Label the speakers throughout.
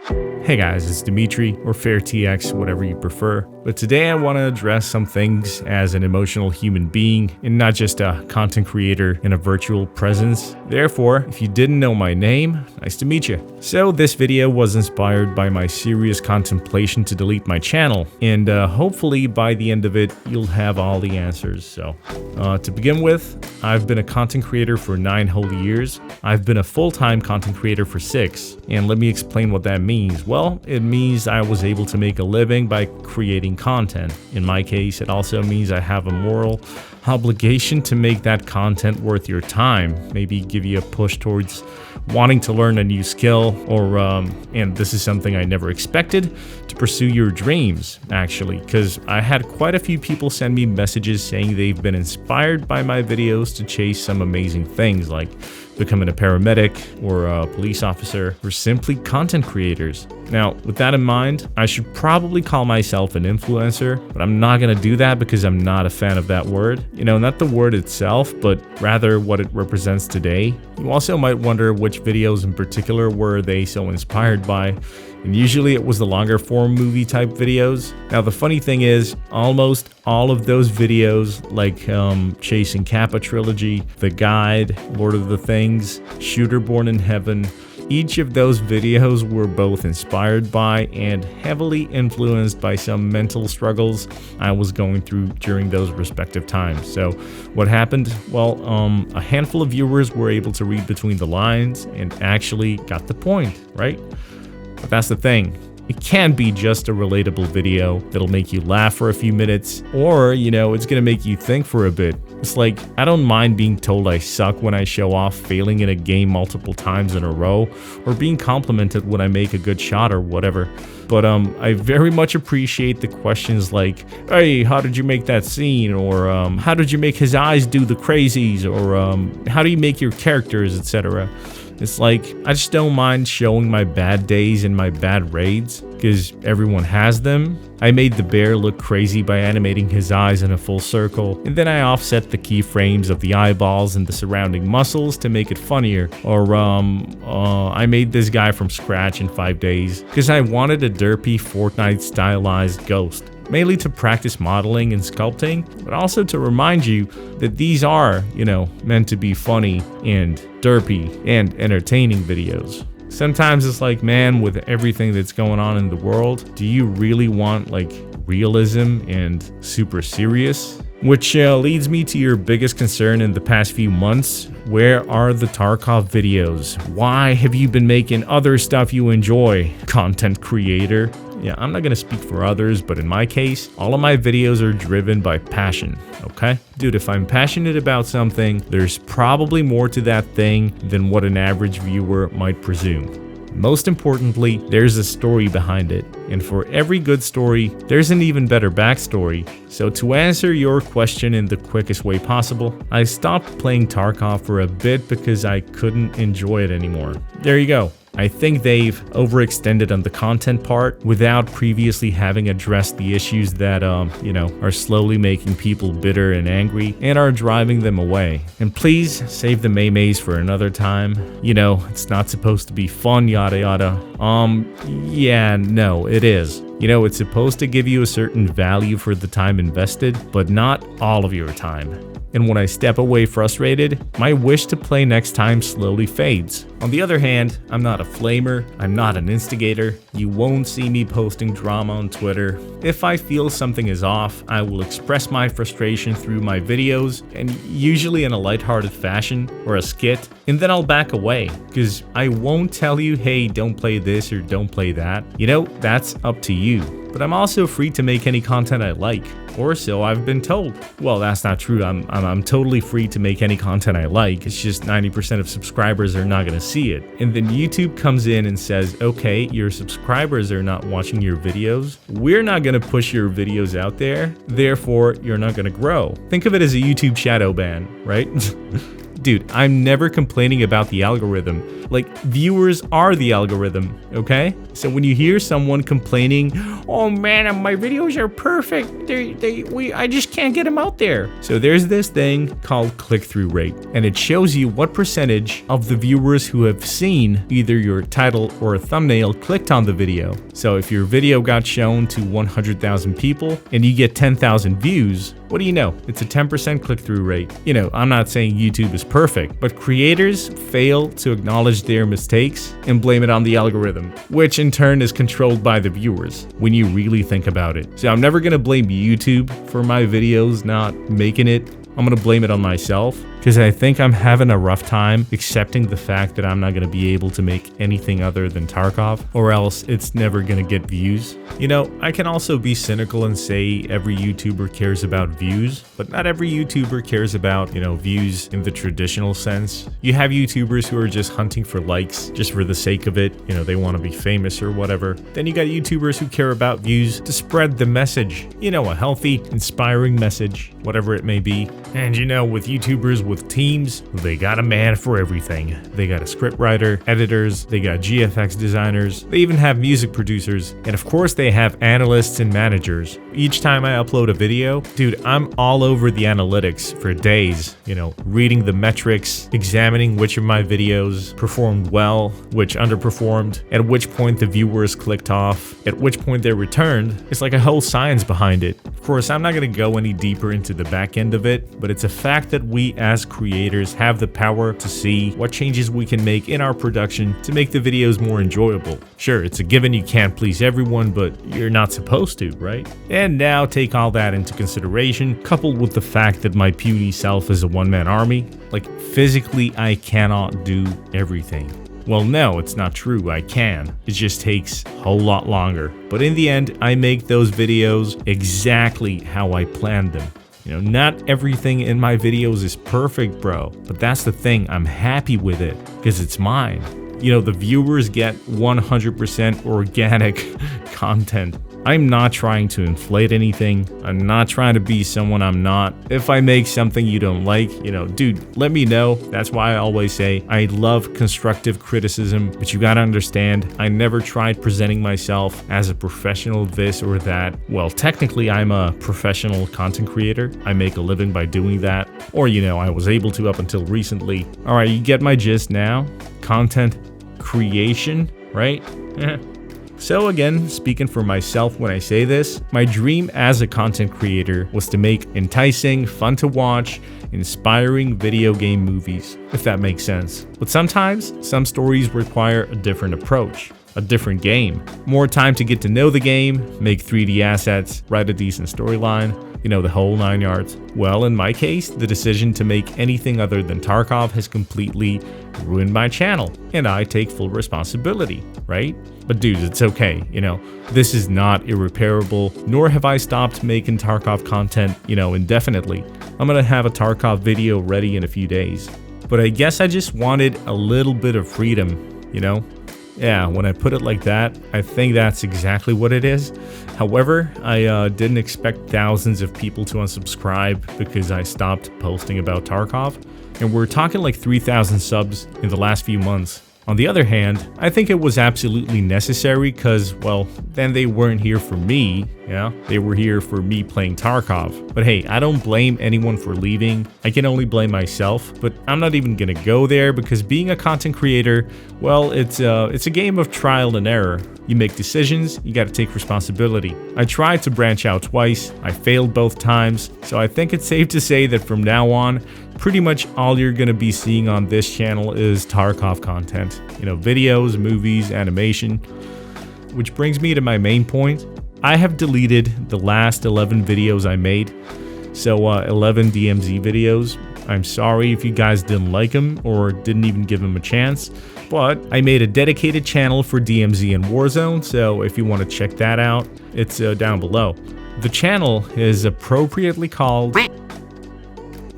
Speaker 1: Hey guys, it's Dimitri, or fairTX, whatever you prefer. But today I want to address some things as an emotional human being and not just a content creator in a virtual presence. Therefore, if you didn't know my name, nice to meet you. So this video was inspired by my serious contemplation to delete my channel, and hopefully by the end of it, you'll have all the answers. So to begin with, I've been a content creator for 9 whole years. I've been a full-time content creator for 6, and let me explain what that means. Well, it means I was able to make a living by creating content. In my case, it also means I have a moral obligation to make that content worth your time, maybe give you a push towards wanting to learn a new skill, or and this is something I never expected, to pursue your dreams, actually, because I had quite a few people send me messages saying they've been inspired by my videos to chase some amazing things like becoming a paramedic or a police officer, or simply content creators. Now, with that in mind, I should probably call myself an influencer, but I'm not gonna do that because I'm not a fan of that word. You know, not the word itself, but rather what it represents today. You also might wonder which videos in particular were they so inspired by, and usually it was the longer form movie type videos. Now the funny thing is, almost all of those videos, like Chasing Kappa Trilogy, The Guide, Lord of the Things, Shooter Born in Heaven, each of those videos were both inspired by and heavily influenced by some mental struggles I was going through during those respective times. So what happened? Well, a handful of viewers were able to read between the lines and actually got the point, right? But that's the thing. It can be just a relatable video that'll make you laugh for a few minutes, or, you know, it's gonna make you think for a bit. It's like, I don't mind being told I suck when I show off failing in a game multiple times in a row, or being complimented when I make a good shot or whatever. But I very much appreciate the questions like, hey, how did you make that scene? Or how did you make his eyes do the crazies? Or how do you make your characters, etc. It's like, I just don't mind showing my bad days and my bad raids, because everyone has them. I made the bear look crazy by animating his eyes in a full circle, and then I offset the keyframes of the eyeballs and the surrounding muscles to make it funnier. Or I made this guy from scratch in 5 days, because I wanted a derpy Fortnite stylized ghost. Mainly to practice modeling and sculpting, but also to remind you that these are, you know, meant to be funny and derpy and entertaining videos. Sometimes it's like, man, with everything that's going on in the world, do you really want like realism and super serious? Which leads me to your biggest concern in the past few months. Where are the Tarkov videos? Why have you been making other stuff you enjoy, content creator? Yeah, I'm not gonna speak for others, but in my case, all of my videos are driven by passion, okay? Dude, if I'm passionate about something, there's probably more to that thing than what an average viewer might presume. Most importantly, there's a story behind it, and for every good story, there's an even better backstory. So to answer your question in the quickest way possible, I stopped playing Tarkov for a bit because I couldn't enjoy it anymore. There you go. I think they've overextended on the content part without previously having addressed the issues that, you know, are slowly making people bitter and angry and are driving them away. And please save the maymays for another time. You know, it's not supposed to be fun, yada yada. Yeah, no, it is. You know, it's supposed to give you a certain value for the time invested, but not all of your time. And when I step away frustrated, my wish to play next time slowly fades. On the other hand, I'm not a flamer, I'm not an instigator. You won't see me posting drama on Twitter. If I feel something is off, I will express my frustration through my videos, and usually in a lighthearted fashion or a skit, and then I'll back away, because I won't tell you, hey, don't play this or don't play that. You know, that's up to you. But I'm also free to make any content I like, or so I've been told. Well, that's not true. I'm totally free to make any content I like. It's just 90% of subscribers are not gonna see it. And then YouTube comes in and says, okay, your subscribers are not watching your videos. We're not gonna push your videos out there. Therefore, you're not gonna grow. Think of it as a YouTube shadow ban, right? dude, I'm never complaining about the algorithm. Like, viewers are the algorithm, okay? So when you hear someone complaining, oh man, my videos are perfect, I just can't get them out there. So there's this thing called click-through rate, and it shows you what percentage of the viewers who have seen either your title or a thumbnail clicked on the video. So if your video got shown to 100,000 people and you get 10,000 views, what do you know? It's a 10% click-through rate. You know, I'm not saying YouTube is perfect, but creators fail to acknowledge their mistakes and blame it on the algorithm, which in turn is controlled by the viewers when you really think about it. So I'm never gonna blame YouTube for my videos not making it. I'm gonna blame it on myself because I think I'm having a rough time accepting the fact that I'm not gonna be able to make anything other than Tarkov, or else it's never gonna get views. You know, I can also be cynical and say every YouTuber cares about views, but not every YouTuber cares about, you know, views in the traditional sense. You have YouTubers who are just hunting for likes just for the sake of it. You know, they want to be famous or whatever. Then you got YouTubers who care about views to spread the message. You know, a healthy, inspiring message, whatever it may be. And you know, with YouTubers with teams, they got a man for everything. They got a scriptwriter, editors, they got GFX designers, they even have music producers, and of course they have analysts and managers. Each time I upload a video, dude, I'm all over the analytics for days, you know, reading the metrics, examining which of my videos performed well, which underperformed, at which point the viewers clicked off, at which point they returned. It's like a whole science behind it. Of course, I'm not gonna go any deeper into the back end of it, but it's a fact that we as creators have the power to see what changes we can make in our production to make the videos more enjoyable. Sure, it's a given you can't please everyone, but you're not supposed to, right? And now take all that into consideration, coupled with the fact that my puny self is a one-man army. Like, physically, I cannot do everything. Well, no, it's not true, I can. It just takes a whole lot longer. But in the end, I make those videos exactly how I planned them. You know, not everything in my videos is perfect, bro. But that's the thing, I'm happy with it, because it's mine. You know, the viewers get 100% organic content. I'm not trying to inflate anything. I'm not trying to be someone I'm not. If I make something you don't like, you know, dude, let me know. That's why I always say I love constructive criticism, but you gotta understand, I never tried presenting myself as a professional this or that. Well, technically I'm a professional content creator. I make a living by doing that. Or, you know, I was able to up until recently. All right, you get my gist now. Content creation, right? So again, speaking for myself when I say this, my dream as a content creator was to make enticing, fun to watch, inspiring video game movies, if that makes sense. But sometimes, some stories require a different approach, a different game. More time to get to know the game, make 3D assets, write a decent storyline, you know, the whole 9 yards. Well, in my case, the decision to make anything other than Tarkov has completely ruined my channel, and I take full responsibility, right? But dude, it's okay, you know, this is not irreparable, nor have I stopped making Tarkov content, you know, indefinitely. I'm gonna have a Tarkov video ready in a few days. But I guess I just wanted a little bit of freedom, you know? Yeah, when I put it like that, I think that's exactly what it is. However, I didn't expect thousands of people to unsubscribe because I stopped posting about Tarkov, and we're talking like 3,000 subs in the last few months. On the other hand, I think it was absolutely necessary because, well, then they weren't here for me, yeah? They were here for me playing Tarkov. But hey, I don't blame anyone for leaving. I can only blame myself, but I'm not even gonna go there because being a content creator, well, it's a game of trial and error. You make decisions, you gotta take responsibility. I tried to branch out twice, I failed both times, so I think it's safe to say that from now on, pretty much all you're gonna be seeing on this channel is Tarkov content. You know, videos, movies, animation. Which brings me to my main point. I have deleted the last 11 videos I made. So 11 DMZ videos. I'm sorry if you guys didn't like them or didn't even give them a chance. But I made a dedicated channel for DMZ and Warzone, so if you want to check that out, it's down below. The channel is appropriately called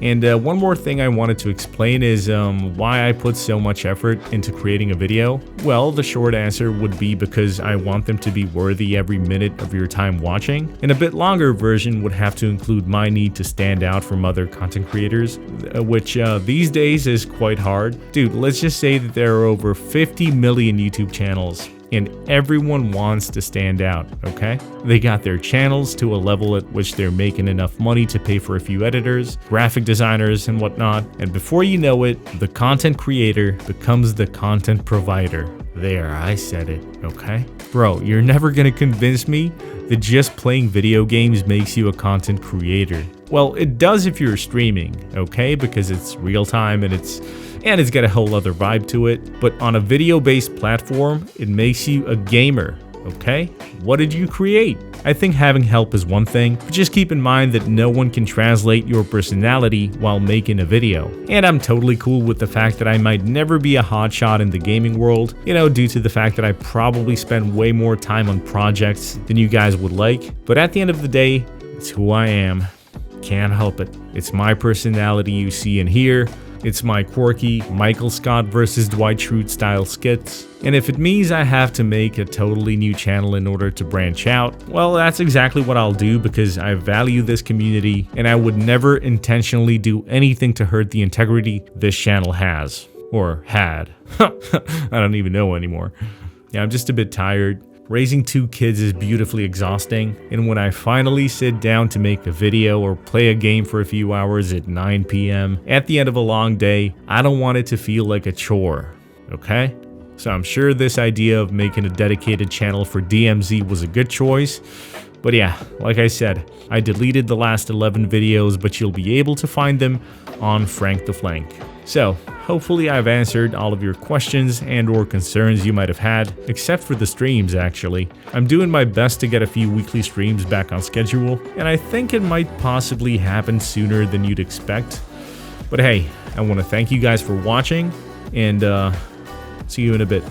Speaker 1: And one more thing I wanted to explain is why I put so much effort into creating a video. Well, the short answer would be because I want them to be worthy every minute of your time watching. And a bit longer version would have to include my need to stand out from other content creators, which these days is quite hard. Dude, let's just say that there are over 50 million YouTube channels. And everyone wants to stand out, okay? They got their channels to a level at which they're making enough money to pay for a few editors, graphic designers, and whatnot. And before you know it, the content creator becomes the content provider. There, I said it, okay? Bro, you're never gonna convince me that just playing video games makes you a content creator. Well, it does if you're streaming, okay? Because it's real time and it's got a whole other vibe to it. But on a video-based platform, it makes you a gamer, okay? What did you create? I think having help is one thing, but just keep in mind that no one can translate your personality while making a video. And I'm totally cool with the fact that I might never be a hotshot in the gaming world, due to the fact that I probably spend way more time on projects than you guys would like. But at the end of the day, it's who I am. Can't help it. It's my personality you see and hear. It's my quirky Michael Scott versus Dwight Schrute style skits. And if it means I have to make a totally new channel in order to branch out, well, that's exactly what I'll do because I value this community and I would never intentionally do anything to hurt the integrity this channel has. Or had. I don't even know anymore. Yeah, I'm just a bit tired. Raising 2 kids is beautifully exhausting, and when I finally sit down to make a video or play a game for a few hours at 9 p.m. at the end of a long day, I don't want it to feel like a chore, okay? So I'm sure this idea of making a dedicated channel for DMZ was a good choice, but yeah, like I said, I deleted the last 11 videos, but you'll be able to find them on Frank the Flank. So, hopefully I've answered all of your questions and or concerns you might have had, except for the streams actually. I'm doing my best to get a few weekly streams back on schedule, and I think it might possibly happen sooner than you'd expect. But hey, I want to thank you guys for watching, and see you in a bit.